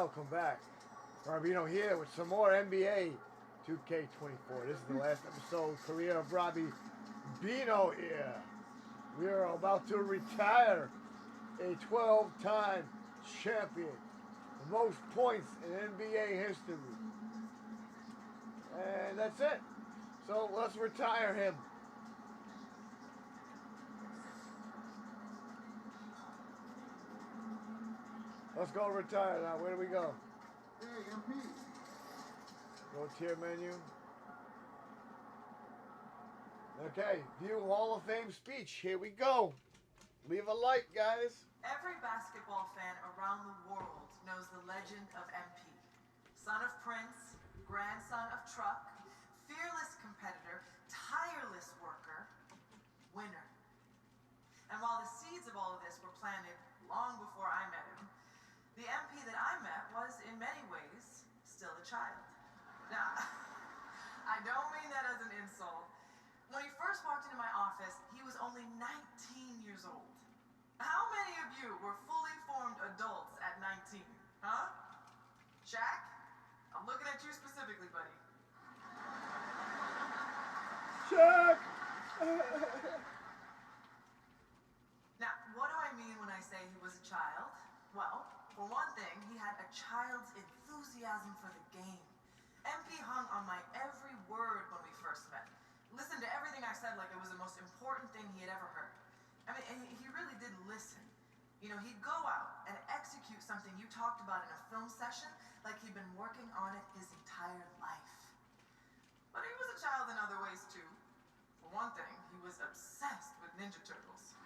welcome back. Robby Bino here with some more NBA2K24. This is the last episode, career of Robby Bino here. We are about to retire a 12-time champion. The most points in NBA history. And that's it. So let's retire him. Let's go retire now. Where do we go? Hey, MP. Go tier menu. Okay, view Hall of Fame speech. Here we go. Leave a like, guys. Every basketball fan around the world knows the legend of MP. Son of Prince, grandson of Truck, fearless competitor, tireless worker, winner. And while the seeds of all of this were planted long before I met him, the MP that I met was, in many ways, still a child. Now, I don't mean that as an insult. When he first walked into my office, he was only 19 years old. How many of you were fully formed adults at 19? Huh? Shaq? I'm looking at you specifically, buddy. Shaq! Now, what do I mean when I say he was a child? Well, for one thing, he had a child's enthusiasm for the game. MP hung on my every word when we first met. Listened to everything I said like it was the most important thing he had ever heard. I mean, and he really did listen. You know, he'd go out and execute something you talked about in a film session like he'd been working on it his entire life. But he was a child in other ways, too. For one thing, he was obsessed with Ninja Turtles.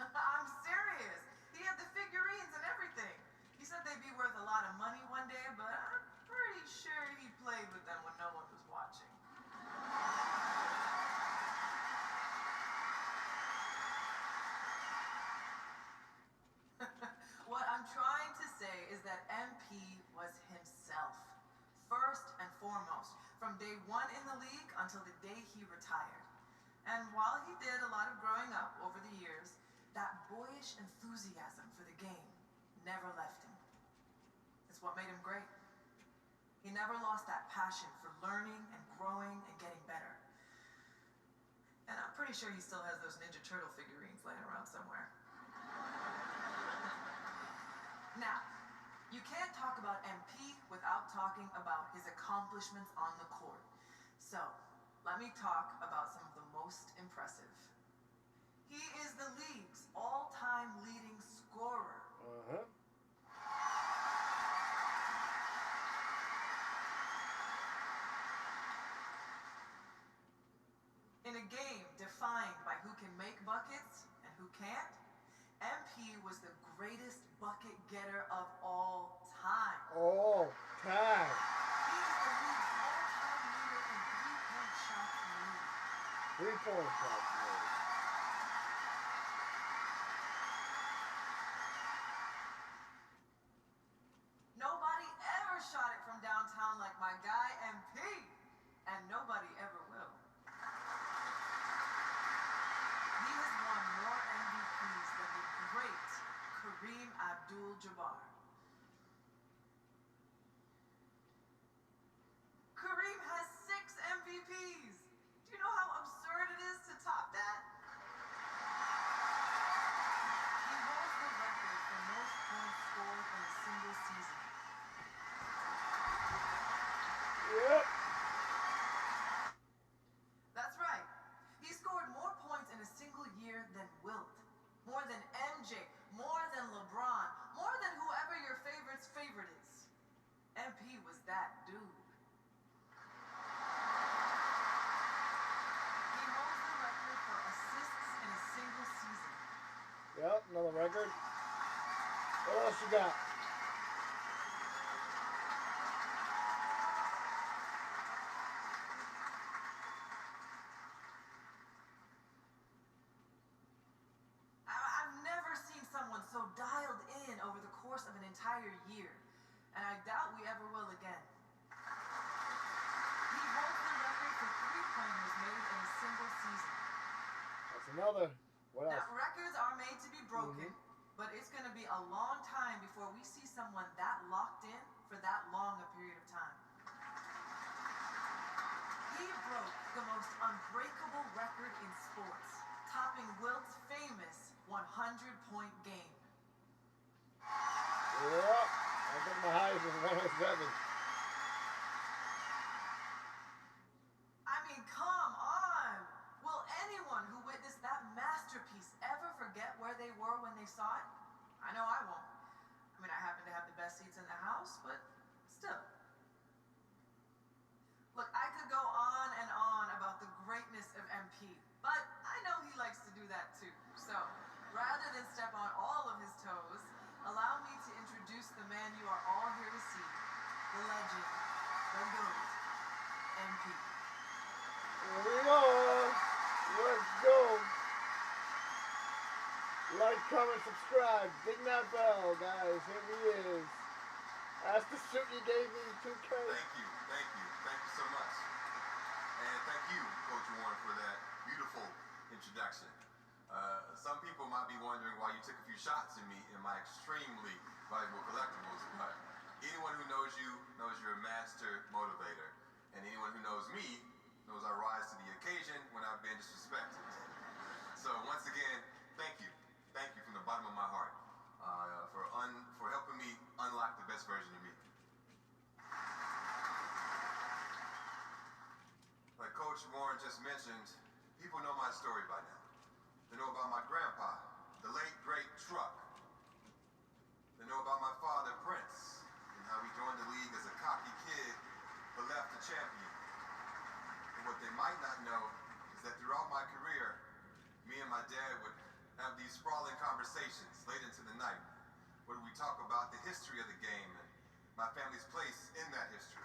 I'm serious. He had the figurines and everything. He said they'd be worth a lot of money one day, but I'm pretty sure he played with them when no one was watching. What I'm trying to say is that MP was himself, first and foremost, from day one in the league until the day he retired. And while he did a lot of growing up over the years, that boyish enthusiasm for the game never left him. It's what made him great. He never lost that passion for learning and growing and getting better. And I'm pretty sure he still has those Ninja Turtle figurines laying around somewhere. Now, you can't talk about MP without talking about his accomplishments on the court. So, let me talk about some of the most impressive. He is the league's all-time leading scorer. In a game defined by who can make buckets and who can't, MP was the greatest bucket getter of all time. All time. He is the league's all-time leader in three-point shots made. 3-point shots made. Nobody ever shot it from downtown like my guy MP, and nobody ever will. He has won more MVPs than the great Kareem Abdul-Jabbar. Kareem has 6 MVPs. Do you know how absurd it is to top that? He holds the record for most points scored in a single season. Yep. That's right. He scored more points in a single year than Wilt. More than MJ. More than LeBron. More than whoever your favorite's favorite is. MP was that dude. He holds the record for assists in a single season. Yep, another record. What else you got? I've never seen someone so dialed in over the course of an entire year, and I doubt we ever will again. He holds the record for three-pointers made Another. What else? Now, records are made to be broken, but it's going to be a long time before we see someone that locked in for that long a period of time. He broke the most unbreakable record in sports, topping Wilt's famous 100-point game. Yep. I think my highest was 107. I mean, come on! Will anyone who witnessed that masterpiece ever forget where they were when they saw it? I know I won't. I mean, I happen to have the best seats in the house, but still. Look, I could go on and on about the greatness of MP, but I know he likes to do that too. So, rather than step on all of his toes, allow me to introduce the man you are all here to see, the legend, the GOAT, MP. Here we go. Let's go. Like, comment, subscribe. Ding that bell, guys. Here he is. That's the suit you gave me, 2K. Thank you so much. And thank you, Coach Warren, for that beautiful introduction. Some people might be wondering why you took a few shots at me in my extremely valuable collectibles, but anyone who knows you knows you're a master motivator. And anyone who knows me knows I rise to the occasion when I've been disrespected. So once again, thank you. Thank you from the bottom of my heart for helping me unlock the best version of me. Like Coach Warren just mentioned, people know my story by now. They know about my grandpa, the late, great Truck. They know about my father, Prince, and how he joined the league as a cocky kid but left a champion. And what they might not know is that throughout my career, me and my dad would have these sprawling conversations late into the night where we talk about the history of the game and my family's place in that history.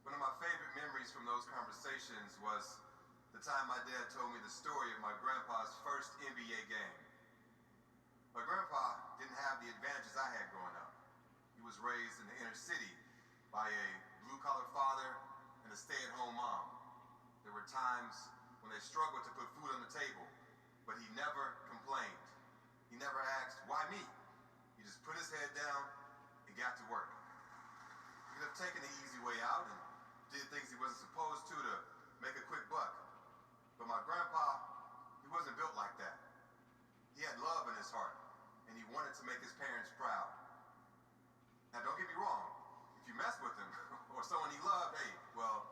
One of my favorite memories from those conversations was the time my dad told me the story of my grandpa's first NBA game. My grandpa didn't have the advantages I had growing up. He was raised in the inner city by a blue-collar father and a stay-at-home mom. There were times when they struggled to put food on the table, but he never complained. He never asked, why me? He just put his head down and got to work. He could have taken the easy way out and did things he wasn't supposed to make a quick buck. But my grandpa, he wasn't built like that. He had love in his heart, and he wanted to make his parents proud. Now, don't get me wrong. If you mess with him or someone he loved, hey, well,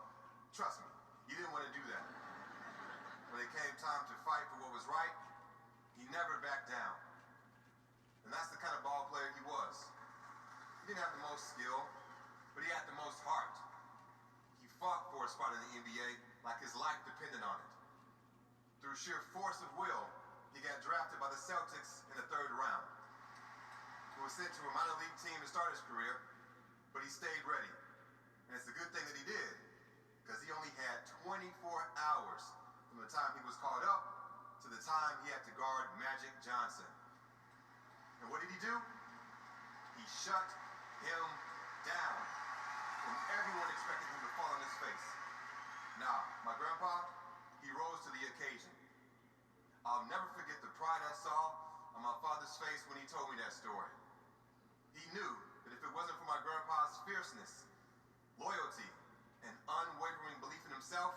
trust me, he didn't want to do that. When it came time to fight for what was right, he never backed down. And that's the kind of ball player he was. He didn't have the most skill, but he had the most heart. He fought for a spot in the NBA like his life depended on it. Through sheer force of will, he got drafted by the Celtics in the 3rd round. He was sent to a minor league team to start his career, but he stayed ready. And it's a good thing that he did, because he only had 24 hours from the time he was called up to the time he had to guard Magic Johnson. And what did he do? He shut him down when everyone expected him to fall on his face. Now, my grandpa, he rose to the occasion. I'll never forget the pride I saw on my father's face when he told me that story. He knew that if it wasn't for my grandpa's fierceness, loyalty, and unwavering belief in himself,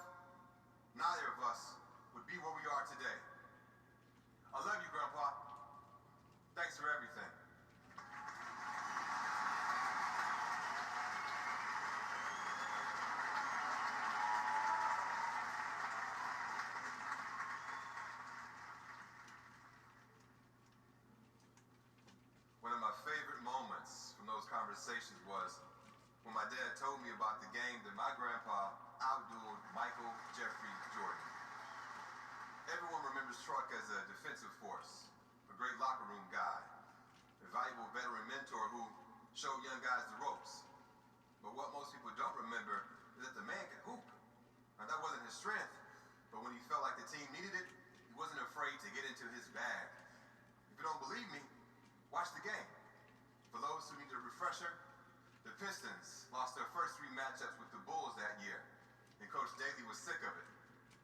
neither of us would be where we are today. I love you, Grandpa. Thanks for everything. One of my favorite moments from those conversations was when my dad told me about the game that my grandpa outdueled Michael Jeffrey Jordan. Everyone remembers Truck as a defensive force, a great locker room guy, a valuable veteran mentor who showed young guys the ropes. But what most people don't remember is that the man could hoop. Now, that wasn't his strength, but when he felt like the team needed it, he wasn't afraid to get into his bag. If you don't believe me, watch the game. For those who need a refresher, the Pistons lost their first 3 matchups with the Bulls that year, and Coach Daly was sick of it.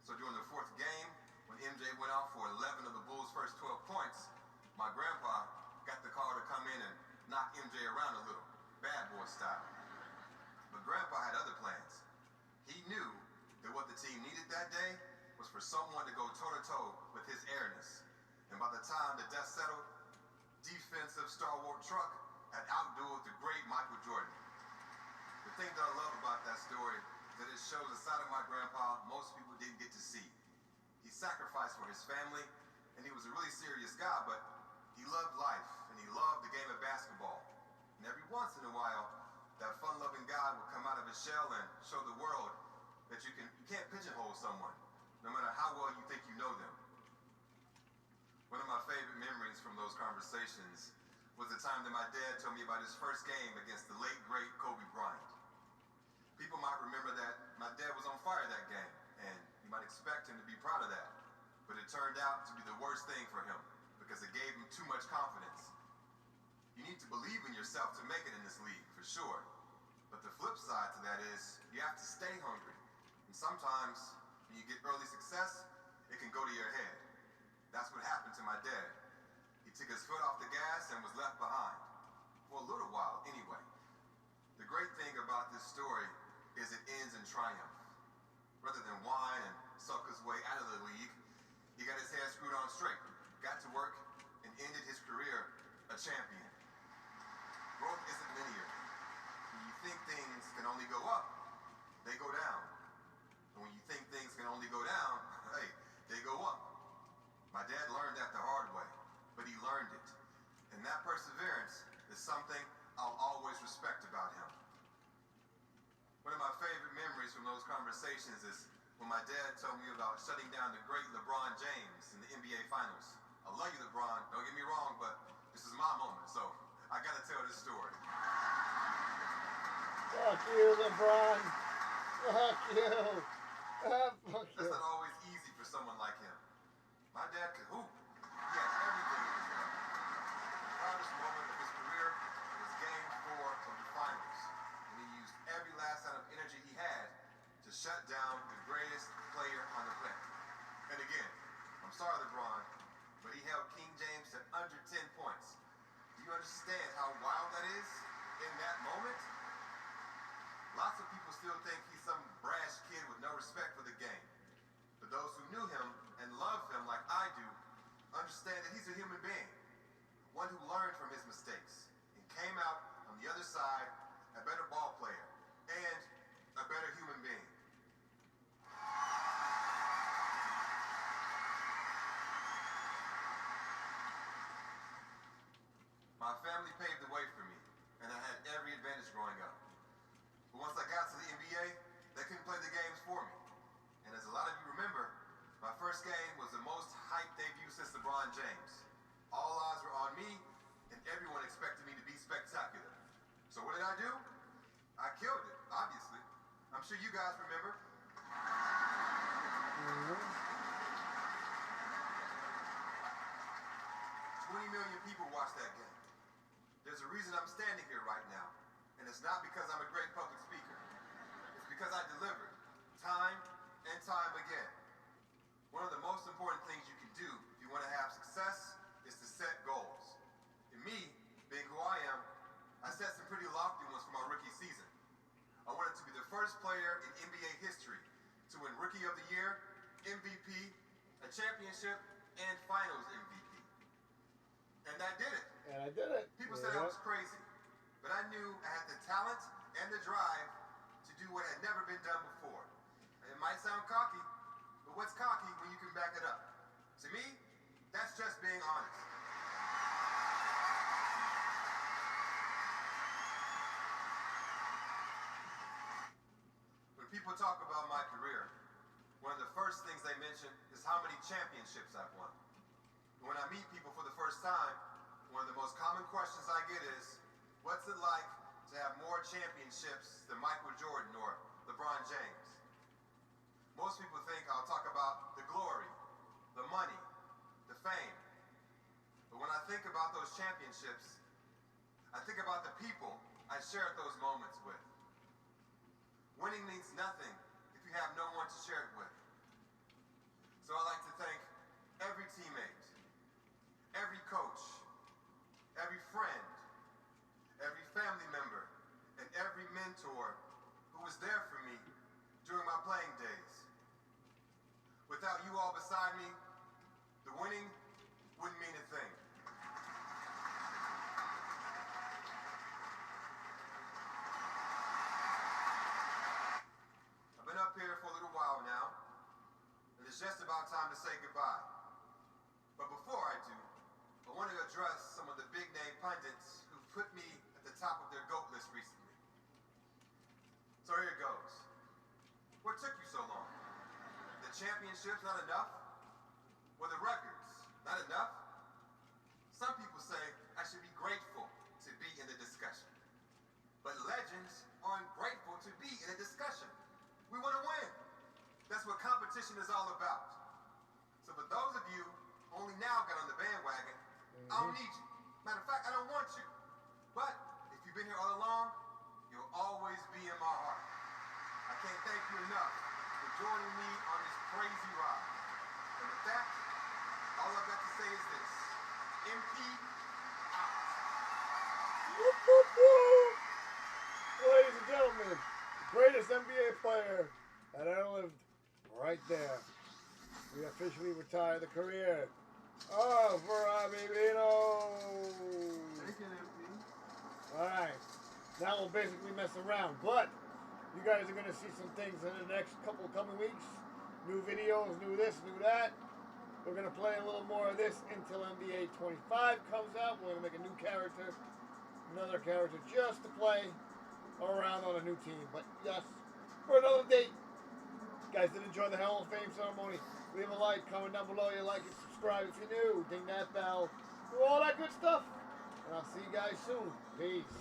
So during the 4th game, when MJ went out for 11 of the Bulls' first 12 points, my grandpa got the call to come in and knock MJ around a little, bad boy style. But Grandpa had other plans. He knew that what the team needed that day was for someone to go toe-to-toe with his airness. And by the time the dust settled, defensive stalwart Truck had outdueled the great Michael Jordan. The thing that I love about that story is that it shows a side of my grandpa most people didn't get to see. He sacrificed for his family, and he was a really serious guy, but he loved life, and he loved the game of basketball. And every once in a while, that fun-loving guy would come out of his shell and show the world that you can't pigeonhole someone, no matter how well you think you know them. One of my favorite memories from those conversations was the time that my dad told me about his first game against the late, great Kobe Bryant. People might remember that my dad was on fire that game, and you might expect him to be proud of that. But it turned out to be the worst thing for him, because it gave him too much confidence. You need to believe in yourself to make it in this league, for sure. But the flip side to that is, you have to stay hungry. And sometimes, when you get early success, it can go to your head. That's what happened to my dad. He took his foot off the gas and was left behind. For a little while, anyway. The great thing about this story is it ends in triumph. Rather than whine and sulk his way out of the league, he got his head screwed on straight, got to work, and ended his career a champion. Growth isn't linear. When you think things can only go up, they go down. And when you think things can only go down, hey, they go up. My dad learned that the hard way, but he learned it. And that perseverance is something I'll always respect about him. One of my favorite memories from those conversations is when my dad told me about shutting down the great LeBron James in the NBA Finals. I love you, LeBron, don't get me wrong, but this is my moment, so I gotta tell this story. Fuck you, LeBron. Fuck you. Fuck you. That's not always easy for someone like him. My dad could hoop. He had everything in his life. The proudest moment of his career was Game 4 of the Finals, when he used every last ounce of energy he had to shut down the greatest player on the planet. And again, I'm sorry, LeBron, but he held King James to under 10 points. Do you understand how wild that is in that moment? Lots of people still think he's some brash kid with no respect for the game. But those who knew him and loved him like I do understand that he's a human being, one who learned from his mistakes and came out on the other side a better ball player and a better human being. My family paved the way for me, and I had every advantage growing up. But once I got to the NBA, they couldn't play the games for me. And as a lot of you remember, my first game was the most hyped debut since LeBron James. All eyes were on me, and everyone expected me to be spectacular. So what did I do? I killed it, obviously. I'm sure you guys remember. 20 million people watched that game. There's a reason I'm standing here right now, and it's not because I'm a great public speaker. It's because I delivered, time and time again. One of the most important things you can do if you want to have success is to set goals. And me, being who I am, I set some pretty lofty ones for my rookie season. I wanted to be the first player in NBA history to win Rookie of the Year, MVP, a championship, and Finals MVP. And I did it. And I did it. People said I was crazy, but I knew I had the talent and the drive to do what had never been done before. And it might sound cocky, but what's cocky when you can back it up? To me, that's just being honest. When people talk about my career, one of the first things they mention is how many championships I've won. When I meet people for the first time, one of the most common questions I get is, what's it like to have more championships than Michael Jordan or LeBron James? Most people think I'll talk about the glory, the money, the fame. But when I think about those championships, I think about the people I shared those moments with. Winning means nothing if you have no one to share it with. So I'd like to thank every teammate, every coach, every friend, every family member, and every mentor who was there for me during my playing days. Without you all beside me, the winning wouldn't mean a thing. I've been up here for a little while now, and it's just about time to say goodbye. But before I do, I want to address some of the big-name pundits who put me at the top of their GOAT list recently. So here it goes. What took you so long? The championships not enough? Were the records not enough? Some people say I should be grateful to be in the discussion. But legends are ungrateful to be in a discussion. We want to win. That's what competition is all about. So for those of you who only now got on the bandwagon, I don't need you. Matter of fact, I don't want you. But if you've been here all along, you'll always be in my heart. I can't thank you enough for joining me on this crazy ride. And with that, all I've got to say is this. MP out. Whoop, whoop, whoop. Ladies and gentlemen, the greatest NBA player that ever lived right there. We officially retire the career of Robby Bino. Thank you, MP. Alright, now we'll basically mess around, but you guys are going to see some things in the next couple coming weeks. New videos, new this, new that. We're going to play a little more of this until NBA2K24 comes out. We're going to make a new character, another character just to play around on a new team. But yes, for another date. Guys, did enjoy the Hall of Fame ceremony. Leave a like, comment down below. You like it, subscribe if you're new. Ding that bell. Do all that good stuff. And I'll see you guys soon. Peace.